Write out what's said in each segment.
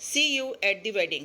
See you at the wedding।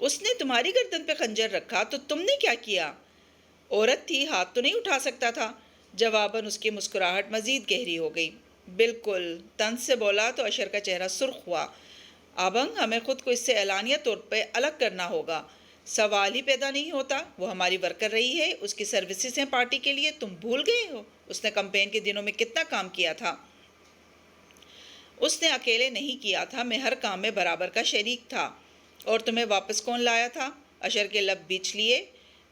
اس نے تمہاری گردن پہ خنجر رکھا تو تم نے کیا کیا؟ عورت تھی، ہاتھ تو نہیں اٹھا سکتا تھا۔ جواباً اس کی مسکراہٹ مزید گہری ہو گئی۔ بالکل، طنز سے بولا تو اشر کا چہرہ سرخ ہوا۔ آبنگ، ہمیں خود کو اس سے اعلانیہ طور پہ الگ کرنا ہوگا۔ سوال ہی پیدا نہیں ہوتا، وہ ہماری ورکر رہی ہے، اس کی سروسز ہیں پارٹی کے لیے، تم بھول گئے ہو اس نے کمپین کے دنوں میں کتنا کام کیا تھا؟ اس نے اکیلے نہیں کیا تھا، میں ہر کام میں برابر کا شریک تھا۔ اور تمہیں واپس کون لایا تھا؟ اشر کے لب بیچ لیے،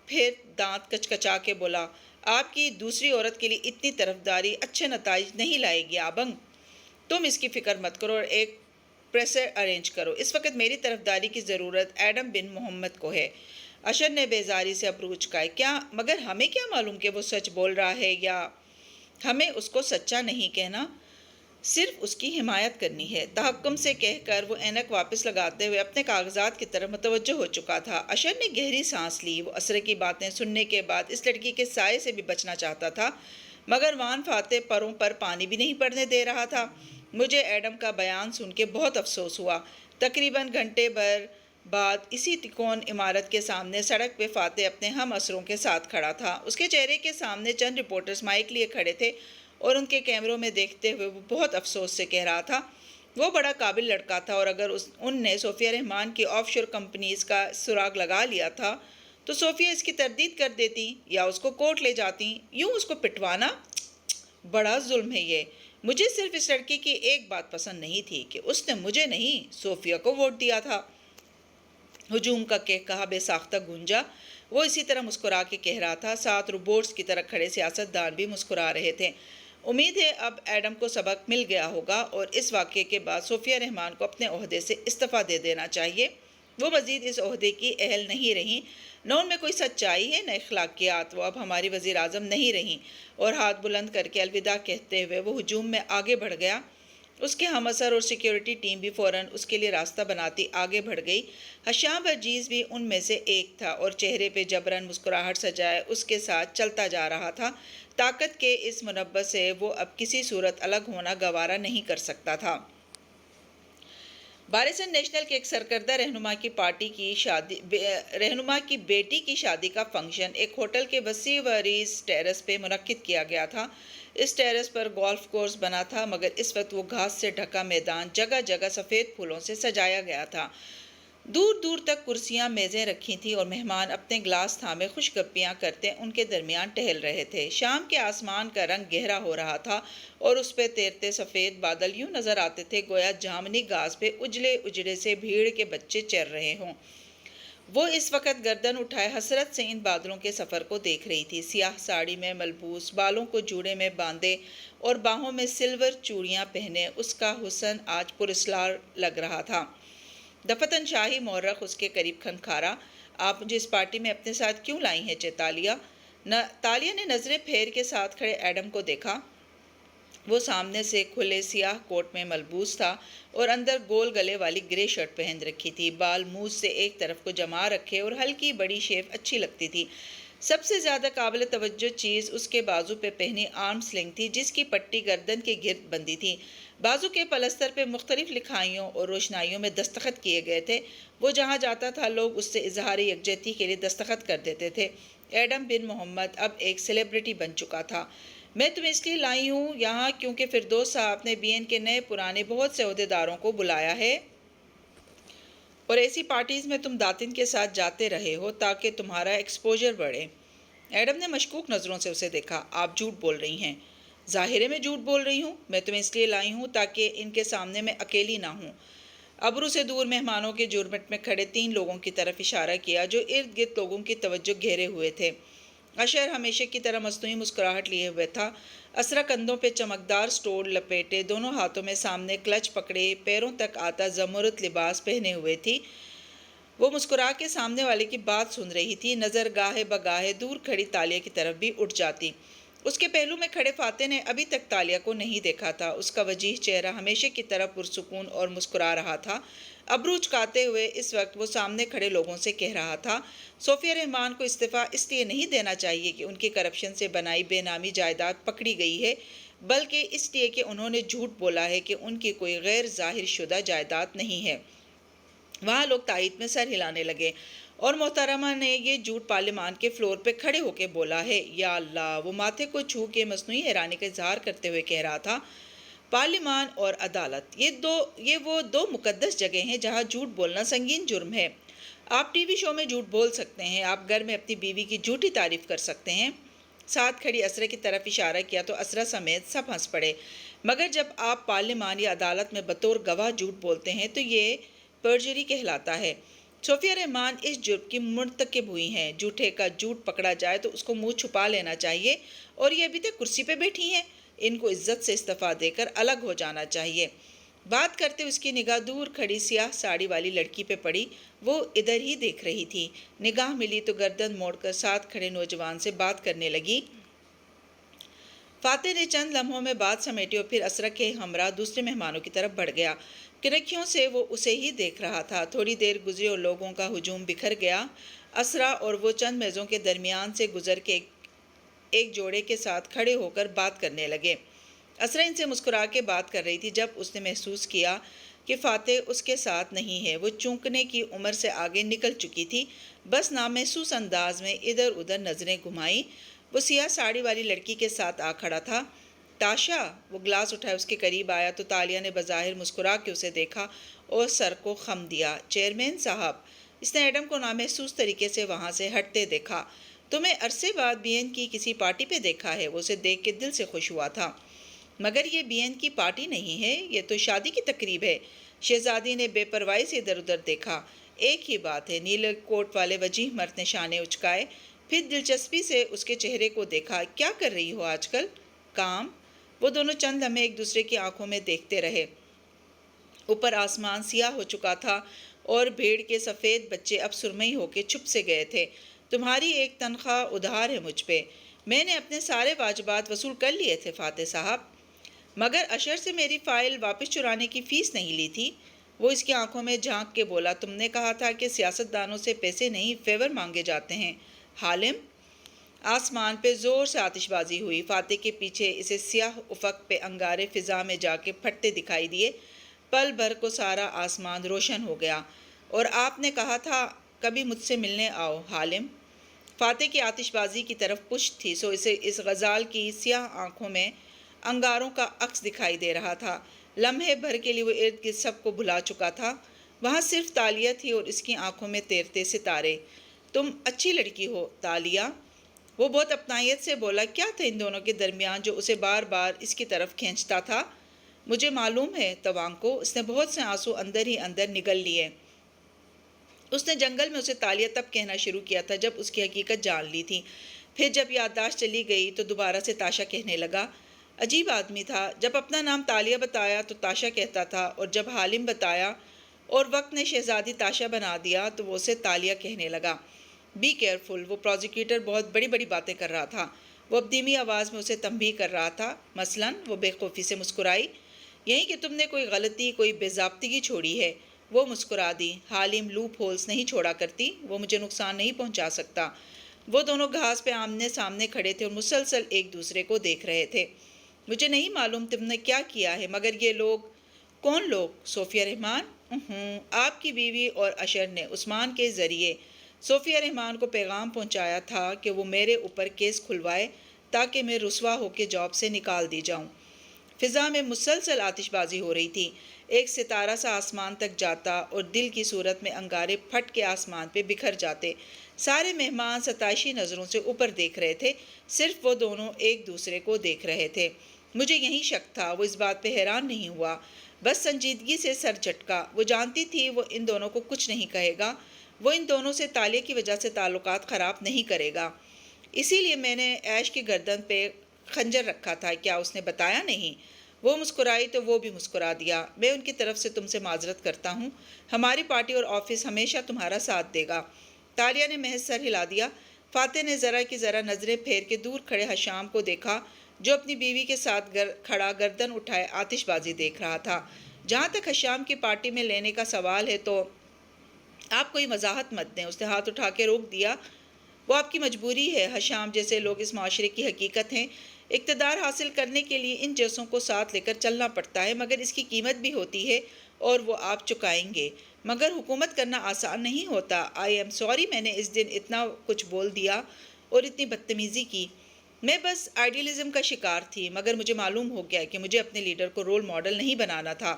پھر دانت کچکچا کے بولا، آپ کی دوسری عورت کے لیے اتنی طرفداری اچھے نتائج نہیں لائے گی آبنگ۔ تم اس کی فکر مت کرو اور ایک پریسر ارینج کرو۔ اس وقت میری طرفداری کی ضرورت ایڈم بن محمد کو ہے۔ اشر نے بیزاری سے ابرو اچکائے۔ کیا مگر ہمیں کیا معلوم کہ وہ سچ بول رہا ہے یا ہمیں اس کو سچا نہیں کہنا، صرف اس کی حمایت کرنی ہے۔ تحکم سے کہہ کر وہ اینک واپس لگاتے ہوئے اپنے کاغذات کی طرف متوجہ ہو چکا تھا۔ اشر نے گہری سانس لی۔ وہ اسرے کی باتیں سننے کے بعد اس لڑکی کے سائے سے بھی بچنا چاہتا تھا، مگر وان فاتح پروں پر پانی بھی نہیں پڑنے دے رہا تھا۔ مجھے ایڈم کا بیان سن کے بہت افسوس ہوا۔ تقریباً گھنٹے بھر بعد اسی تکون عمارت کے سامنے سڑک پہ فاتح اپنے ہم اسروں کے ساتھ کھڑا تھا۔ اس کے چہرے کے سامنے چند رپورٹرز مائک لیے کھڑے تھے اور ان کے کیمروں میں دیکھتے ہوئے وہ بہت افسوس سے کہہ رہا تھا، وہ بڑا قابل لڑکا تھا اور اگر ان نے صوفیہ رحمان کی آف شور کمپنیز کا سراغ لگا لیا تھا تو صوفیہ اس کی تردید کر دیتی یا اس کو کورٹ لے جاتی۔ یوں اس کو پٹوانا بڑا ظلم ہے یہ۔ مجھے صرف اس لڑکی کی ایک بات پسند نہیں تھی کہ اس نے مجھے نہیں صوفیہ کو ووٹ دیا تھا۔ ہجوم کا کہا بے ساختہ گونجا۔ وہ اسی طرح مسکرا کے کہہ رہا تھا، ساتھ روبوٹس کی طرح کھڑے سیاستدان بھی مسکرا رہے تھے۔ امید ہے اب ایڈم کو سبق مل گیا ہوگا اور اس واقعے کے بعد صوفیہ رحمان کو اپنے عہدے سے استعفیٰ دے دینا چاہیے۔ وہ مزید اس عہدے کی اہل نہیں رہیں، نہ ان میں کوئی سچائی ہے نہ اخلاقیات، وہ اب ہماری وزیر اعظم نہیں رہیں۔ اور ہاتھ بلند کر کے الوداع کہتے ہوئے وہ ہجوم میں آگے بڑھ گیا۔ اس کے ہم اثر اور سیکیورٹی ٹیم بھی فوراً اس کے لیے راستہ بناتی آگے بڑھ گئی۔ حشام عزیز بھی ان میں سے ایک تھا اور چہرے پہ جبراً مسکراہٹ سجائے اس کے ساتھ چلتا جا رہا تھا۔ طاقت کے اس منبع سے وہ اب کسی صورت الگ ہونا گوارا نہیں کر سکتا تھا۔ بارسن نیشنل کے ایک سرکردہ رہنما کی بیٹی کی شادی کا فنکشن ایک ہوٹل کے وسیع و عریض ٹیرس پہ منعقد کیا گیا تھا۔ اس ٹیرس پر گولف کورس بنا تھا، مگر اس وقت وہ گھاس سے ڈھکا میدان جگہ جگہ سفید پھولوں سے سجایا گیا تھا۔ دور دور تک کرسیاں میزیں رکھی تھیں اور مہمان اپنے گلاس تھامے خوش گپیاں کرتے ان کے درمیان ٹہل رہے تھے۔ شام کے آسمان کا رنگ گہرا ہو رہا تھا اور اس پہ تیرتے سفید بادل یوں نظر آتے تھے گویا جامنی گھاس پہ اجلے اجڑے سے بھیڑ کے بچے چر رہے ہوں۔ وہ اس وقت گردن اٹھائے حسرت سے ان بادلوں کے سفر کو دیکھ رہی تھی۔ سیاہ ساڑی میں ملبوس، بالوں کو جوڑے میں باندھے اور باہوں میں سلور چوڑیاں پہنے اس کا حسن آج پراسرار لگ رہا تھا۔ دفتن شاہی مورخ اس کے قریب کھنکھارا، آپ مجھے اس پارٹی میں اپنے ساتھ کیوں لائی ہیں چیتالیہ؟ تالیہ نے نظریں پھیر کے ساتھ کھڑے ایڈم کو دیکھا۔ وہ سامنے سے کھلے سیاہ کوٹ میں ملبوس تھا اور اندر گول گلے والی گرے شرٹ پہن رکھی تھی۔ بال منہ سے ایک طرف کو جما رکھے اور ہلکی بڑی شیو اچھی لگتی تھی۔ سب سے زیادہ قابل توجہ چیز اس کے بازو پہ پہنی آرم سلنگ تھی، جس کی پٹی گردن کے گرد بندھی تھی۔ بازو کے پلستر پہ مختلف لکھائیوں اور روشنائیوں میں دستخط کیے گئے تھے۔ وہ جہاں جاتا تھا لوگ اس سے اظہار یکجہتی کے لیے دستخط کر دیتے تھے۔ ایڈم بن محمد اب ایک سیلیبریٹی بن چکا تھا۔ میں تمہیں اس لیے لائی ہوں یہاں کیونکہ فردوس صاحب نے بی این کے نئے پرانے بہت سے عہدیداروں کو بلایا ہے اور ایسی پارٹیز میں تم داتن کے ساتھ جاتے رہے ہو تاکہ تمہارا ایکسپوجر بڑھے۔ ایڈم نے مشکوک نظروں سے اسے دیکھا۔ آپ جھوٹ بول رہی ہیں۔ ظاہر ہے میں جھوٹ بول رہی ہوں۔ میں تمہیں اس لیے لائی ہوں تاکہ ان کے سامنے میں اکیلی نہ ہوں۔ ابرو سے دور مہمانوں کے جھرمٹ میں کھڑے 3 لوگوں کی طرف اشارہ کیا جو ارد گرد لوگوں کی توجہ گھیرے ہوئے تھے۔ اشر ہمیشہ کی طرح مصنوعی مسکراہٹ لیے ہوئے تھا۔ اسرا کندھوں پہ چمکدار سٹول لپیٹے، دونوں ہاتھوں میں سامنے کلچ پکڑے، پیروں تک آتا زمرد لباس پہنے ہوئے تھی۔ وہ مسکرا کے سامنے والے کی بات سن رہی تھی۔ نظر گاہے بگاہے دور کھڑی تالیہ کی طرف بھی اٹھ جاتی۔ اس کے پہلو میں کھڑے فاتح نے ابھی تک تالیہ کو نہیں دیکھا تھا۔ اس کا وجیح چہرہ ہمیشہ کی طرح پرسکون اور مسکرا رہا تھا۔ ابرو اچکاتے ہوئے اس وقت وہ سامنے کھڑے لوگوں سے کہہ رہا تھا، صوفیہ رحمان کو استعفیٰ اس لیے نہیں دینا چاہیے کہ ان کی کرپشن سے بنائی بے نامی جائیداد پکڑی گئی ہے، بلکہ اس لیے کہ انہوں نے جھوٹ بولا ہے کہ ان کی کوئی غیر ظاہر شدہ جائیداد نہیں ہے۔ وہاں لوگ تائید میں سر ہلانے لگے اور محترمہ نے یہ جھوٹ پارلیمان کے فلور پہ کھڑے ہو کے بولا ہے۔ یا اللہ! وہ ماتھے کو چھو کے مصنوعی حیرانی کا اظہار کرتے ہوئے کہہ رہا تھا، پارلیمان اور عدالت، یہ وہ دو مقدس جگہ ہیں جہاں جھوٹ بولنا سنگین جرم ہے۔ آپ ٹی وی شو میں جھوٹ بول سکتے ہیں، آپ گھر میں اپنی بیوی کی جھوٹی تعریف کر سکتے ہیں۔ ساتھ کھڑی اسرا کی طرف اشارہ کیا تو اسرا سمیت سب ہنس پڑے۔ مگر جب آپ پارلیمان یا عدالت میں بطور گواہ جھوٹ بولتے ہیں تو یہ پرجری کہلاتا ہے۔ صوفیہ رحمان اس جرم کی مرتکب ہوئی ہیں۔ جھوٹے کا جھوٹ پکڑا جائے تو اس کو منہ چھپا لینا چاہیے، اور یہ ابھی تک کرسی پہ بیٹھی ہیں۔ ان کو عزت سے استعفیٰ دے کر الگ ہو جانا چاہیے۔ بات کرتے اس کی نگاہ دور کھڑی سیاہ ساڑی والی لڑکی پہ پڑی۔ وہ ادھر ہی دیکھ رہی تھی۔ نگاہ ملی تو گردن موڑ کر ساتھ کھڑے نوجوان سے بات کرنے لگی۔ فاتح نے چند لمحوں میں بات سمیٹی اور پھر اسرا کے ہمراہ دوسرے مہمانوں کی طرف بڑھ گیا۔ کنکھیوں سے وہ اسے ہی دیکھ رہا تھا۔ تھوڑی دیر گزری اور لوگوں کا ہجوم بکھر گیا۔ اسرا اور وہ چند میزوں کے درمیان سے گزر کے ایک جوڑے کے ساتھ کھڑے ہو کر بات کرنے لگے۔ اسرا ان سے مسکرا کے بات کر رہی تھی جب اس نے محسوس کیا کہ فاتح اس کے ساتھ نہیں ہے۔ وہ چونکنے کی عمر سے آگے نکل چکی تھی، بس نامحسوس انداز میں ادھر ادھر نظریں گھمائیں۔ وہ سیاہ ساڑی والی لڑکی کے ساتھ آ کھڑا تھا۔ تاشا! وہ گلاس اٹھائے اس کے قریب آیا تو تالیہ نے بظاہر مسکرا کے اسے دیکھا اور سر کو خم دیا۔ چیئرمین صاحب! اس نے ایڈم کو نامحسوس طریقے سے وہاں سے ہٹتے دیکھا۔ تمہیں عرصے بعد بی این کی کسی پارٹی پہ دیکھا ہے۔ وہ اسے دیکھ کے دل سے خوش ہوا تھا۔ مگر یہ بی این کی پارٹی نہیں ہے، یہ تو شادی کی تقریب ہے۔ شہزادی نے بے پرواہی سے ادھر ادھر دیکھا۔ ایک ہی بات ہے۔ نیلے کوٹ والے وجیح مرد نے شانے اچکائے، پھر دلچسپی سے اس کے چہرے کو دیکھا۔ کیا کر رہی ہو آج کل؟ کام۔ وہ دونوں چند لمحے ایک دوسرے کی آنکھوں میں دیکھتے رہے۔ اوپر آسمان سیاہ ہو چکا تھا اور بھیڑ کے سفید بچے اب سرمئی ہو کے چھپ سے گئے تھے۔ تمہاری ایک تنخواہ ادھار ہے مجھ پہ۔ میں نے اپنے سارے واجبات وصول کر لیے تھے فاتح صاحب، مگر اشر سے میری فائل واپس چرانے کی فیس نہیں لی تھی۔ وہ اس کی آنکھوں میں جھانک کے بولا، تم نے کہا تھا کہ سیاست دانوں سے پیسے نہیں فیور مانگے جاتے ہیں۔ حالم! آسمان پہ زور سے آتش بازی ہوئی۔ فاتح کے پیچھے اسے سیاہ افق پہ انگارے فضا میں جا کے پھٹتے دکھائی دیے۔ پل بھر کو سارا آسمان روشن ہو گیا۔ اور آپ نے کہا تھا کبھی مجھ سے ملنے آؤ، حالم۔ فاتح کی آتش بازی کی طرف پشت تھی سو اسے اس غزال کی سیاہ آنکھوں میں انگاروں کا عکس دکھائی دے رہا تھا۔ لمحے بھر کے لیے وہ ارد گرد سب کو بھلا چکا تھا۔ وہاں صرف تالیہ تھی اور اس کی آنکھوں میں تیرتے ستارے۔ تم اچھی لڑکی ہو، تالیہ۔ وہ بہت اپنائیت سے بولا۔ کیا تھا ان دونوں کے درمیان جو اسے بار بار اس کی طرف کھینچتا تھا؟ مجھے معلوم ہے، توانکو۔ اس نے بہت سے آنسو اندر ہی اندر نگل لیے۔ اس نے جنگل میں اسے تالیہ تب کہنا شروع کیا تھا جب اس کی حقیقت جان لی تھی۔ پھر جب یادداشت چلی گئی تو دوبارہ سے تاشا کہنے لگا۔ عجیب آدمی تھا، جب اپنا نام تالیہ بتایا تو تاشا کہتا تھا، اور جب حالم بتایا اور وقت نے شہزادی تاشا بنا دیا تو وہ اسے تالیہ کہنے لگا۔ Be careful. وہ پروزیکیوٹر بہت بڑی بڑی باتیں کر رہا تھا۔ وہ اب دھیمی آواز میں اسے تنبیہ کر رہا تھا۔ مثلاً وہ بے خوفی سے مسکرائی۔ یہی کہ تم نے کوئی غلطی، کوئی بے ضابطگی چھوڑی ہے۔ وہ مسکرا دی۔ حالم لوپ ہولز نہیں چھوڑا کرتی، وہ مجھے نقصان نہیں پہنچا سکتا۔ وہ دونوں گھاس پہ آمنے سامنے کھڑے تھے اور مسلسل ایک دوسرے کو دیکھ رہے تھے۔ مجھے نہیں معلوم تم نے کیا کیا ہے، مگر یہ لوگ… کون لوگ؟ صوفیہ رحمان؟ آپ کی بیوی اور اشر نے عثمان کے ذریعے صوفیہ رحمان کو پیغام پہنچایا تھا کہ وہ میرے اوپر کیس کھلوائے تاکہ میں رسوا ہو کے جاب سے نکال دی جاؤں۔ فضا میں مسلسل آتش بازی ہو رہی تھی۔ ایک ستارہ سا آسمان تک جاتا اور دل کی صورت میں انگارے پھٹ کے آسمان پہ بکھر جاتے۔ سارے مہمان ستائشی نظروں سے اوپر دیکھ رہے تھے، صرف وہ دونوں ایک دوسرے کو دیکھ رہے تھے۔ مجھے یہی شک تھا۔ وہ اس بات پہ حیران نہیں ہوا، بس سنجیدگی سے سر جھٹکا۔ وہ جانتی تھی وہ ان دونوں کو کچھ نہیں کہے گا، وہ ان دونوں سے تالیہ کی وجہ سے تعلقات خراب نہیں کرے گا۔ اسی لیے میں نے عیش کی گردن پہ خنجر رکھا تھا۔ کیا اس نے بتایا نہیں؟ وہ مسکرائی تو وہ بھی مسکرا دیا۔ میں ان کی طرف سے تم سے معذرت کرتا ہوں۔ ہماری پارٹی اور آفس ہمیشہ تمہارا ساتھ دے گا۔ تالیہ نے محض سر ہلا دیا۔ فاتح نے ذرا کی ذرا نظریں پھیر کے دور کھڑے حشام کو دیکھا جو اپنی بیوی کے ساتھ کھڑا گردن اٹھائے آتش بازی دیکھ رہا تھا۔ جہاں تک حشام کی پارٹی میں لینے کا سوال ہے تو آپ کوئی وضاحت مت دیں۔ اس نے ہاتھ اٹھا کے روک دیا۔ وہ آپ کی مجبوری ہے۔ حشام جیسے لوگ اس معاشرے کی حقیقت ہیں۔ اقتدار حاصل کرنے کے لیے ان جیسوں کو ساتھ لے کر چلنا پڑتا ہے، مگر اس کی قیمت بھی ہوتی ہے، اور وہ آپ چکائیں گے، مگر حکومت کرنا آسان نہیں ہوتا۔ آئی ایم سوری میں نے اس دن اتنا کچھ بول دیا اور اتنی بدتمیزی کی۔ میں بس آئیڈیلزم کا شکار تھی، مگر مجھے معلوم ہو گیا کہ مجھے اپنے لیڈر کو رول ماڈل نہیں بنانا تھا۔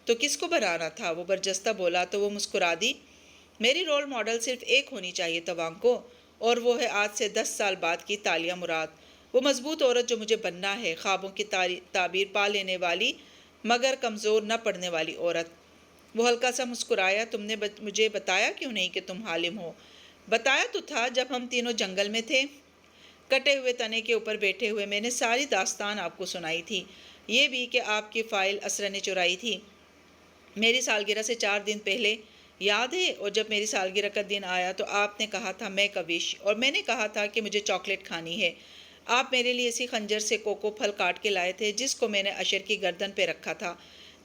تو کس کو بنانا تھا؟ وہ برجستہ بولا تو وہ مسکرا دی۔ میری رول ماڈل صرف ایک ہونی چاہیے توانکو، اور وہ ہے آج سے 10 سال بعد کی تالیہ مراد، وہ مضبوط عورت جو مجھے بننا ہے، خوابوں کی تعبیر پا لینے والی مگر کمزور نہ پڑنے والی عورت۔ وہ ہلکا سا مسکرایا۔ تم نے مجھے بتایا کیوں نہیں کہ تم حالم ہو؟ بتایا تو تھا جب ہم تینوں جنگل میں تھے، کٹے ہوئے تنے کے اوپر بیٹھے ہوئے، میں نے ساری داستان آپ کو سنائی تھی، یہ بھی کہ آپ کی فائل اسرا نے چرائی تھی میری سالگرہ سے 4 دن پہلے، یاد ہے؟ اور جب میری سالگرہ کا دن آیا تو آپ نے کہا تھا میں کوش، اور میں نے کہا تھا کہ مجھے چاکلیٹ کھانی ہے۔ آپ میرے لیے اسی خنجر سے کوکو پھل کاٹ کے لائے تھے جس کو میں نے اشر کی گردن پہ رکھا تھا،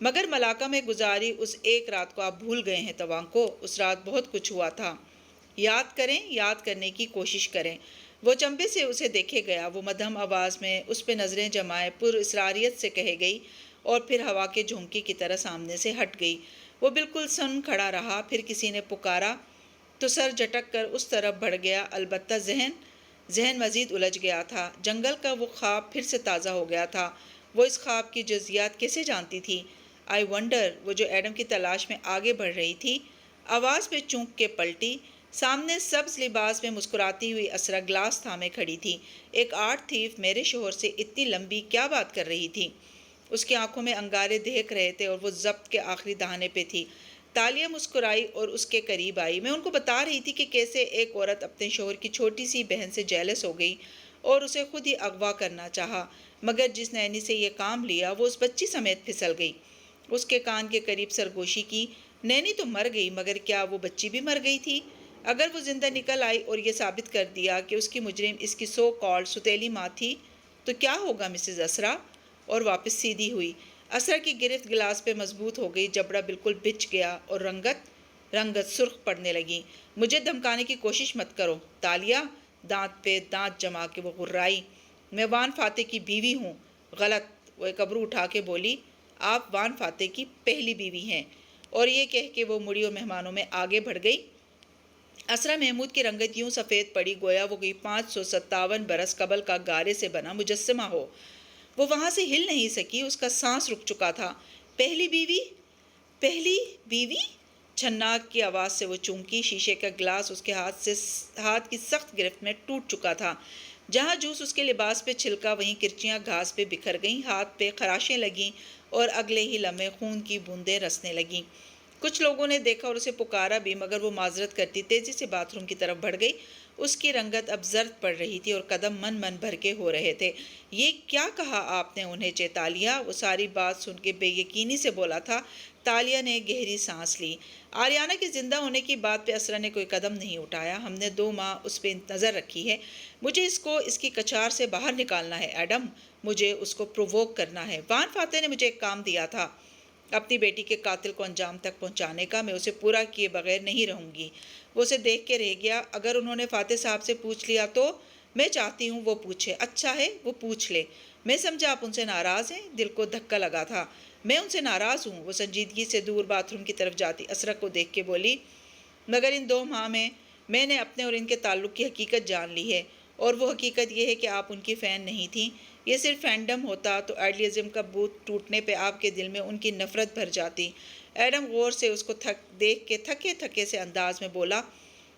مگر ملاقہ میں گزاری اس ایک رات کو آپ بھول گئے ہیں توانکو۔ اس رات بہت کچھ ہوا تھا، یاد کریں، یاد کرنے کی کوشش کریں۔ وہ چمبے سے اسے دیکھے گیا، وہ مدھم آواز میں اس پہ نظریں جمائے پر اسراریت سے کہے گئی اور پھر ہوا کے جھونکی کی طرح سامنے سے ہٹ گئی۔ وہ بالکل سن کھڑا رہا، پھر کسی نے پکارا تو سر جھٹک کر اس طرف بڑھ گیا، البتہ ذہن مزید الجھ گیا تھا۔ جنگل کا وہ خواب پھر سے تازہ ہو گیا تھا۔ وہ اس خواب کی جزیات کیسے جانتی تھی؟ I wonder. وہ جو ایڈم کی تلاش میں آگے بڑھ رہی تھی، آواز پہ چونک کے پلٹی۔ سامنے سبز لباس میں مسکراتی ہوئی اسرا گلاس تھامے کھڑی تھی۔ ایک آرٹ تھیف میرے شوہر سے اتنی لمبی کیا بات کر رہی تھی؟ اس کی آنکھوں میں انگارے دہک رہے تھے اور وہ ضبط کے آخری دہانے پہ تھی۔ تالیہ مسکرائی اور اس کے قریب آئی۔ میں ان کو بتا رہی تھی کہ کیسے ایک عورت اپنے شوہر کی چھوٹی سی بہن سے جیلس ہو گئی اور اسے خود ہی اغوا کرنا چاہا، مگر جس نینی سے یہ کام لیا وہ اس بچی سمیت پھسل گئی۔ اس کے کان کے قریب سرگوشی کی۔ نینی تو مر گئی، مگر کیا وہ بچی بھی مر گئی تھی؟ اگر وہ زندہ نکل آئی اور یہ ثابت کر دیا کہ اس کی مجرم اس کی سو کالڈ ستیلی ماں تھی تو کیا ہوگا مسز اسرا؟ اور واپس سیدھی ہوئی۔ اسرا کی گرفت گلاس پہ مضبوط ہو گئی، جبڑا بالکل بچھ گیا اور رنگت سرخ پڑنے لگی۔ مجھے دھمکانے کی کوشش مت کرو تالیہ، دانت پہ دانت جما کے وہ غرائی۔ میں وان فاتح کی بیوی ہوں۔ غلط، وہ ایک ابرو اٹھا کے بولی، آپ وان فاتح کی پہلی بیوی ہیں۔ اور یہ کہہ کے وہ مڑی اور مہمانوں میں آگے بڑھ گئی۔ اسرا محمود کی رنگت یوں سفید پڑی گویا وہ کوئی 557 برس قبل کا گارے سے بنا مجسمہ ہو۔ وہ وہاں سے ہل نہیں سکی، اس کا سانس رک چکا تھا۔ پہلی بیوی؟ پہلی بیوی؟ چھناک کی آواز سے وہ چونکی۔ شیشے کا گلاس اس کے ہاتھ کی سخت گرفت میں ٹوٹ چکا تھا۔ جہاں جوس اس کے لباس پہ چھلکا وہیں کرچیاں گھاس پہ بکھر گئیں، ہاتھ پہ خراشیں لگیں اور اگلے ہی لمحے خون کی بوندیں رسنے لگیں۔ کچھ لوگوں نے دیکھا اور اسے پکارا بھی، مگر وہ معذرت کرتی تیزی سے باتھ روم کی طرف بڑھ گئی۔ اس کی رنگت اب زرد پڑ رہی تھی اور قدم من بھر کے ہو رہے تھے۔ یہ کیا کہا آپ نے انہیں چیتالیہ؟ وہ ساری بات سن کے بے یقینی سے بولا تھا۔ تالیہ نے گہری سانس لی۔ آریانہ کے زندہ ہونے کی بات پہ اسرا نے کوئی قدم نہیں اٹھایا۔ ہم نے 2 ماہ اس پہ نظر رکھی ہے۔ مجھے اس کو اس کی کچار سے باہر نکالنا ہے ایڈم، مجھے اس کو پرووک کرنا ہے۔ وان فاتح نے مجھے ایک کام دیا تھا اپنی بیٹی کے قاتل کو انجام تک پہنچانے کا، میں اسے پورا کیے بغیر نہیں رہوں گی۔ وہ اسے دیکھ کے رہ گیا۔ اگر انہوں نے فاتح صاحب سے پوچھ لیا تو؟ میں چاہتی ہوں وہ پوچھے۔ اچھا ہے، وہ پوچھ لے۔ میں سمجھا آپ ان سے ناراض ہیں۔ دل کو دھکا لگا تھا۔ میں ان سے ناراض ہوں۔ وہ سنجیدگی سے دور باتھ روم کی طرف جاتی اسرا کو دیکھ کے بولی، مگر ان 2 ماہ میں نے اپنے اور ان کے تعلق کی حقیقت جان لی ہے، اور وہ حقیقت یہ ہے کہ آپ ان کی فین نہیں تھیں۔ یہ صرف فینڈم ہوتا تو آئیڈیلزم کا بھوت ٹوٹنے پہ آپ کے دل میں ان کی نفرت بھر جاتی۔ ایڈم غور سے اس کو دیکھ کے تھکے سے انداز میں بولا،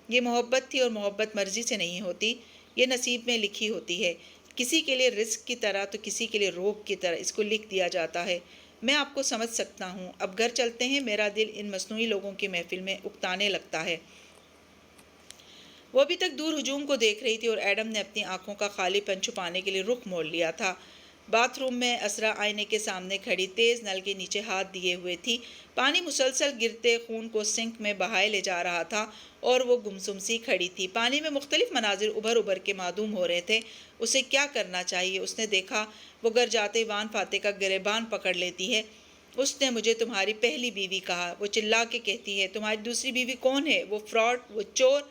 یہ محبت تھی اور محبت مرضی سے نہیں ہوتی، یہ نصیب میں لکھی ہوتی ہے۔ کسی کے لیے رزق کی طرح تو کسی کے لیے روگ کی طرح اس کو لکھ دیا جاتا ہے۔ میں آپ کو سمجھ سکتا ہوں۔ اب گھر چلتے ہیں، میرا دل ان مصنوعی لوگوں کی محفل میں اکتانے لگتا ہے۔ وہ ابھی تک دور ہجوم کو دیکھ رہی تھی اور ایڈم نے اپنی آنکھوں کا خالی پن چھپانے کے لیے رخ موڑ لیا تھا۔ باتھ روم میں اسرا آئینے کے سامنے کھڑی تیز نل کے نیچے ہاتھ دیے ہوئے تھی۔ پانی مسلسل گرتے خون کو سنک میں بہائے لے جا رہا تھا اور وہ گمسم سی کھڑی تھی۔ پانی میں مختلف مناظر ابھر کے معدوم ہو رہے تھے۔ اسے کیا کرنا چاہیے؟ اس نے دیکھا وہ گھر جاتے وان فاتح کا گریبان پکڑ لیتی ہے۔ اس نے مجھے تمہاری پہلی بیوی کہا، وہ چلا کے کہتی ہے۔ تمہاری دوسری بیوی کون ہے؟ وہ فراڈ، وہ چور۔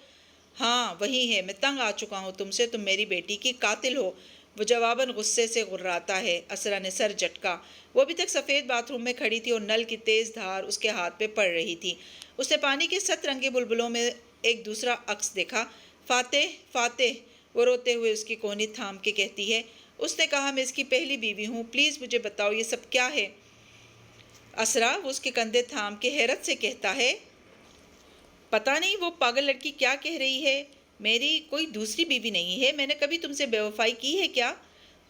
ہاں وہی ہے۔ میں تنگ آ چکا ہوں تم سے، تم میری بیٹی کی قاتل ہو۔ وہ جواباً غصے سے غراتا ہے۔ اسرا نے سر جھٹکا۔ وہ ابھی تک سفید باتھ روم میں کھڑی تھی اور نل کی تیز دھار اس کے ہاتھ پہ پڑ رہی تھی۔ اس نے پانی کے 7 رنگی بلبلوں میں ایک دوسرا عکس دیکھا۔ فاتح، فاتح، وہ روتے ہوئے اس کی کونی تھام کے کہتی ہے۔ اس نے کہا، میں اس کی پہلی بیوی ہوں، پلیز مجھے بتاؤ یہ سب کیا ہے؟ اسرا، وہ اس کے کندھے تھام کے حیرت سے کہتا ہے، پتہ نہیں وہ پاگل لڑکی کیا کہہ رہی ہے، میری کوئی دوسری بیوی نہیں ہے، میں نے کبھی تم سے بے وفائی کی ہے کیا؟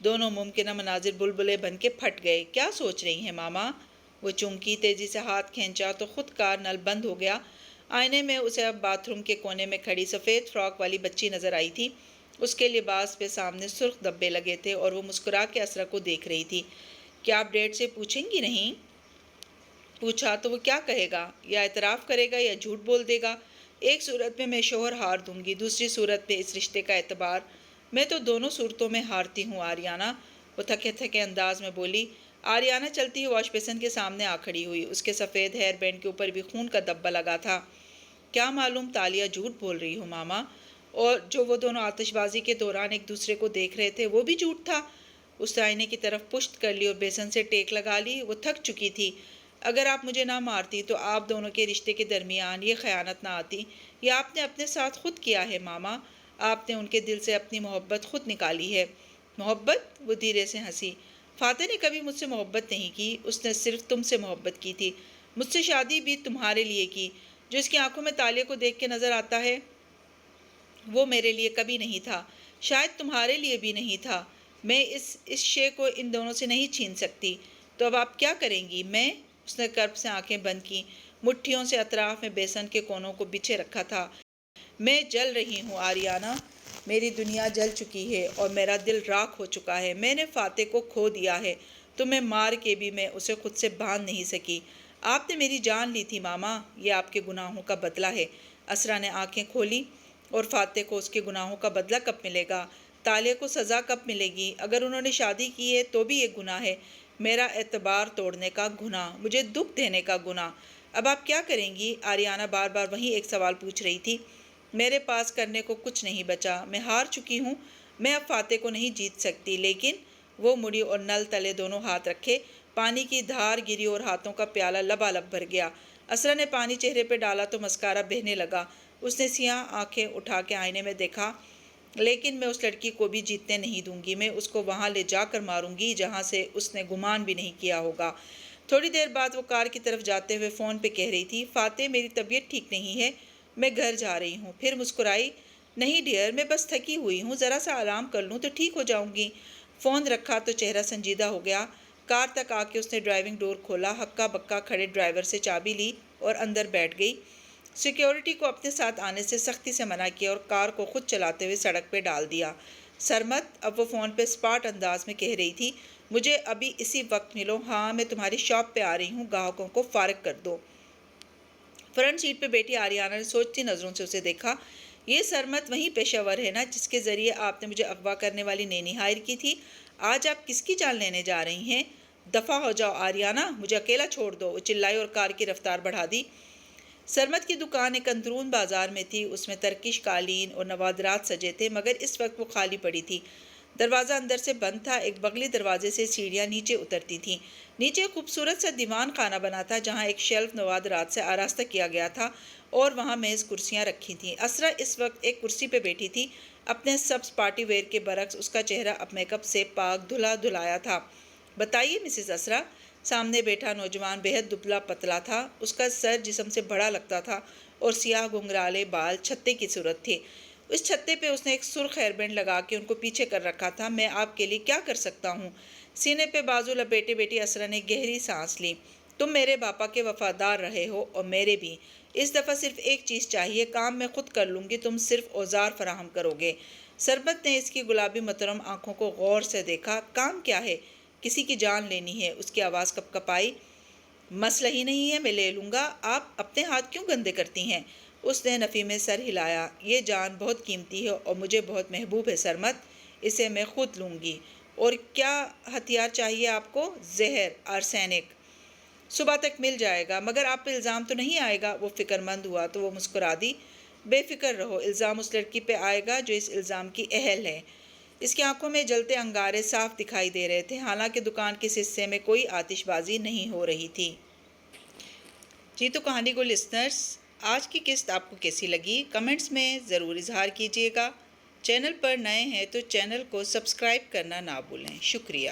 دونوں ممکنہ مناظر بلبلے بن کے پھٹ گئے۔ کیا سوچ رہی ہیں ماما؟ وہ چونکی، تیزی سے ہاتھ کھینچا تو خود کار نل بند ہو گیا۔ آئینے میں اسے اب باتھ روم کے کونے میں کھڑی سفید فراک والی بچی نظر آئی تھی۔ اس کے لباس پہ سامنے سرخ دھبے لگے تھے اور وہ مسکرا کے اسرا کو دیکھ رہی تھی۔ کیا آپ ڈیڈ سے پوچھیں گی نہیں؟ پوچھا تو وہ کیا کہے گا؟ یا اعتراف کرے گا یا جھوٹ بول دے گا؟ ایک صورت میں شوہر ہار دوں گی، دوسری صورت میں اس رشتے کا اعتبار۔ میں تو دونوں صورتوں میں ہارتی ہوں آریانہ، وہ تھکے تھکے انداز میں بولی۔ آریانہ چلتی ہوئی واش بیسن کے سامنے آ کھڑی ہوئی۔ اس کے سفید ہیئر بینڈ کے اوپر بھی خون کا دھبا لگا تھا۔ کیا معلوم تالیہ جھوٹ بول رہی ہو ماما، اور جو وہ دونوں آتش بازی کے دوران ایک دوسرے کو دیکھ رہے تھے وہ بھی جھوٹ تھا؟ اس نے آئینے کی طرف پشت کر لی اور بیسن سے ٹیک لگا لی۔ وہ تھک چکی تھی۔ اگر آپ مجھے نہ مارتی تو آپ دونوں کے رشتے کے درمیان یہ خیانت نہ آتی۔ یہ آپ نے اپنے ساتھ خود کیا ہے ماما، آپ نے ان کے دل سے اپنی محبت خود نکالی ہے۔ محبت؟ وہ دھیرے سے ہنسی۔ فاتح نے کبھی مجھ سے محبت نہیں کی، اس نے صرف تم سے محبت کی تھی۔ مجھ سے شادی بھی تمہارے لیے کی۔ جو اس کی آنکھوں میں تالیہ کو دیکھ کے نظر آتا ہے وہ میرے لیے کبھی نہیں تھا، شاید تمہارے لیے بھی نہیں تھا۔ میں اس شے کو ان دونوں سے نہیں چھین سکتی۔ تو اب آپ کیا کریں گی؟ میں؟ اس نے کرب سے آنکھیں بند کی، مٹھیوں سے اطراف میں بیسن کے کونوں کو بچھے رکھا تھا۔ میں جل رہی ہوں آریانہ، میری دنیا جل چکی ہے اور میرا دل راکھ ہو چکا ہے۔ میں نے فاتح کو کھو دیا ہے، تمہیں مار کے بھی میں اسے خود سے باندھ نہیں سکی۔ آپ نے میری جان لی تھی ماما، یہ آپ کے گناہوں کا بدلہ ہے۔ اسرا نے آنکھیں کھولی۔ اور فاتح کو اس کے گناہوں کا بدلہ کب ملے گا؟ تالیہ کو سزا کب ملے گی؟ اگر انہوں نے شادی کی ہے تو بھی ایک گناہ ہے، میرا اعتبار توڑنے کا گناہ، مجھے دکھ دینے کا گناہ۔ اب آپ کیا کریں گی؟ آریانہ بار بار وہی ایک سوال پوچھ رہی تھی۔ میرے پاس کرنے کو کچھ نہیں بچا، میں ہار چکی ہوں، میں اب فاتح کو نہیں جیت سکتی، لیکن… وہ مڑی اور نل تلے دونوں ہاتھ رکھے، پانی کی دھار گری اور ہاتھوں کا پیالہ لبالب بھر گیا۔ اسرا نے پانی چہرے پہ ڈالا تو مسکارا بہنے لگا۔ اس نے سیاہ آنکھیں اٹھا کے آئینے میں دیکھا۔ لیکن میں اس لڑکی کو بھی جیتنے نہیں دوں گی، میں اس کو وہاں لے جا کر ماروں گی جہاں سے اس نے گمان بھی نہیں کیا ہوگا۔ تھوڑی دیر بعد وہ کار کی طرف جاتے ہوئے فون پہ کہہ رہی تھی، فاتح میری طبیعت ٹھیک نہیں ہے، میں گھر جا رہی ہوں۔ پھر مسکرائی، نہیں ڈیئر، میں بس تھکی ہوئی ہوں، ذرا سا آرام کر لوں تو ٹھیک ہو جاؤں گی۔ فون رکھا تو چہرہ سنجیدہ ہو گیا۔ کار تک آ کے اس نے ڈرائیونگ ڈور کھولا، ہکا بکا کھڑے ڈرائیور سے چابی لی اور اندر بیٹھ گئی۔ سیکیورٹی کو اپنے ساتھ آنے سے سختی سے منع کیا اور کار کو خود چلاتے ہوئے سڑک پہ ڈال دیا۔ سرمت، اب وہ فون پہ اسپاٹ انداز میں کہہ رہی تھی، مجھے ابھی اسی وقت ملو، ہاں میں تمہاری شاپ پہ آ رہی ہوں، گاہکوں کو فارغ کر دو۔ فرنٹ سیٹ پہ بیٹھی آریانہ نے سوچتی نظروں سے اسے دیکھا۔ یہ سرمت وہی پیشہ ور ہے نا جس کے ذریعے آپ نے مجھے اغوا کرنے والی نینی ہائر کی تھی؟ آج آپ کس کی جان لینے جا رہی ہیں؟ دفع ہو جاؤ آریانہ، مجھے اکیلا چھوڑ دو، وہ چلائی اور کار کی رفتار بڑھا دی۔ سرمت کی دکان ایک اندرون بازار میں تھی، اس میں ترکش قالین اور نوادرات سجے تھے، مگر اس وقت وہ خالی پڑی تھی۔ دروازہ اندر سے بند تھا، ایک بغلی دروازے سے سیڑھیاں نیچے اترتی تھیں۔ نیچے خوبصورت سا دیوان خانہ بنا تھا جہاں ایک شیلف نوادرات سے آراستہ کیا گیا تھا اور وہاں میز کرسیاں رکھی تھیں۔ اسرا اس وقت ایک کرسی پہ بیٹھی تھی، اپنے سبز پارٹی ویئر کے برعکس اس کا چہرہ اب میک اپ سے پاک دھلا دھلایا تھا۔ بتائیے مسز اسرا۔ سامنے بیٹھا نوجوان بہت دبلا پتلا تھا، اس کا سر جسم سے بڑا لگتا تھا اور سیاہ گھنگرالے بال چھتے کی صورت تھے۔ اس چھتے پہ اس نے ایک سرخ ہیئر بینڈ لگا کے ان کو پیچھے کر رکھا تھا۔ میں آپ کے لیے کیا کر سکتا ہوں؟ سینے پہ بازو لپیٹے بیٹھی اسرا نے گہری سانس لی۔ تم میرے باپا کے وفادار رہے ہو اور میرے بھی۔ اس دفعہ صرف ایک چیز چاہیے، کام میں خود کر لوں گی، تم صرف اوزار فراہم کرو گے۔ سرمت نے اس کی گلابی محترم آنکھوں کو غور سے دیکھا۔ کام کیا ہے؟ کسی کی جان لینی ہے، اس کی آواز کپ کپائی۔ مسئلہ ہی نہیں ہے، میں لے لوں گا، آپ اپنے ہاتھ کیوں گندے کرتی ہیں؟ اس نے نفی میں سر ہلایا۔ یہ جان بہت قیمتی ہے اور مجھے بہت محبوب ہے سرمت، اسے میں خود لوں گی۔ اور کیا ہتھیار چاہیے آپ کو؟ زہر، آرسینک۔ صبح تک مل جائے گا، مگر آپ پہ الزام تو نہیں آئے گا؟ وہ فکر مند ہوا تو وہ مسکرا دی۔ بے فکر رہو، الزام اس لڑکی پہ آئے گا جو اس الزام کی اہل ہے۔ اس کی آنکھوں میں جلتے انگارے صاف دکھائی دے رہے تھے، حالانکہ دکان کے حصے میں کوئی آتش بازی نہیں ہو رہی تھی۔ جی تو کہانی کو لسنرز، آج کی قسط آپ کو کیسی لگی کمنٹس میں ضرور اظہار کیجیے گا۔ چینل پر نئے ہیں تو چینل کو سبسکرائب کرنا نہ بھولیں۔ شکریہ۔